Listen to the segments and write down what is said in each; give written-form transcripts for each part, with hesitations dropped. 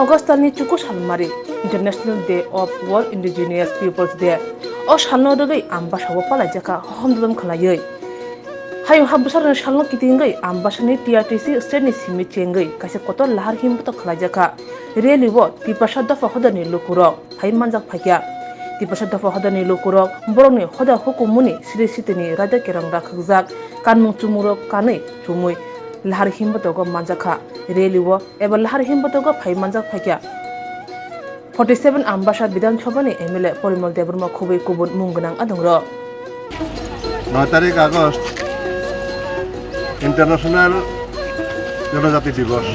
August ni chuku salmari International Day of World Indigenous Peoples Day o salno dogai amba sawo pala jaka homdum khalayoi hayo habusar salno kitingai amba sani TRTC state ni simi chengai kaise kotor lahar himbuto khalajaka really wo tipasha dafa hodani lukurok hay manjak phakya tipasha dafa hodani lukurok boroni hoda hukumuni sri sitini raja kerang rakhjak kanmung chumurok kanai chumui lahar himbuto go manjaka really wo ebar lahar himbuto go phai manjak phakya 47 ambasha Bidhan Sabha ni MLA Porimal Debrma Khubui Kubun Munggunang Adungro 9 তারিখ August international জনজাতি দিবস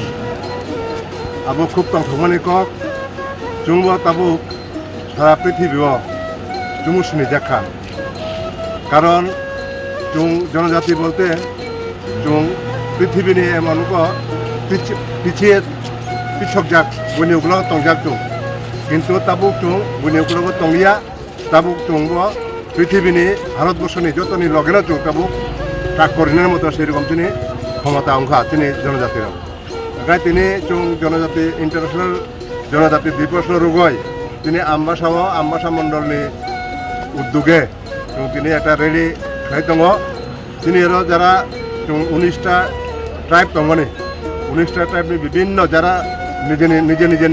আবো খুব তংথমানি cock চুংব তাবুক সারা পৃথিবীও চুমুসনি দেখা কারণ চুং জনজাতি বলতে চুং পৃথিবী নিয়ে এমন পিছিয়ে পিছক যাক বনিগুলো তংজাক চুং কিন্তু তাবুক চুং বনিগুলো তংলিয়া তাবুক চুংব পৃথিবীনি ভারতবর্ষনি যতনি লগেনা চুং তাবুক তাক করিনের মতো সেরকম তিনি ক্ষমতা অংশ তিনি জনজাতির গাই তিনি চুং জনজাতি ইন্টারন্যাশনাল জনজাতি দিবস রুগয় তিনি আম্বাসা মন্ডলনি উদ্যোগে তিনি একটা রেলি খাই দङ তিনি যারা 19টা ট্রাইব দङনি 19টা ট্রাইবনি বিভিন্ন যারা নিজে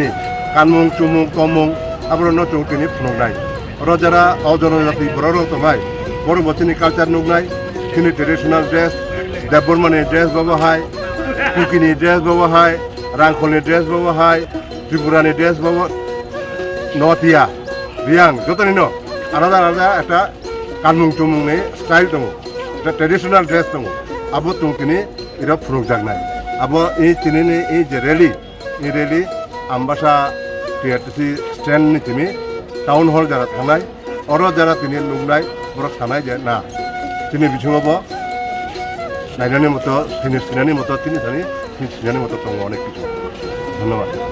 কানমুং চুমুং তমুং আবরণ চুং তিনি ফুনংনাই যারা অজনজাতি বড় তমাই বড় বচিনি কালচার নুগনাই তিনি ট্রেডিশনাল ড্রেস দেববর্মানি ড্রেস ব্যবহার কুকিনি ড্রেস ব্যবহার রাংখলনি ড্রেস ব্যবহার ত্রিপুরানি ড্রেস ব্যবহার নথিয়া রিয়াং যতনি ন আলাদা আলাদা একটা কানমুং চুমুংনি স্টাইল দङ একটা ট্রেডিশনাল ড্রেস দङ আবো তুং তিনি এরা ফুরুক জাগনাই আবো এই চিনিনি এই যে রেলি আম্বাসা টিআরটিসি স্ট্যান্ড নি তিনি টাউন হল যারা থানায় যারা তিনি নুংনাই বড় থানায় যে না তিনি বিছুঙাবো নাইনানি মতো তিনি সিনানি মতো তিনি জানি সিনানি মতো দङ অনেক কিছু ধন্যবাদ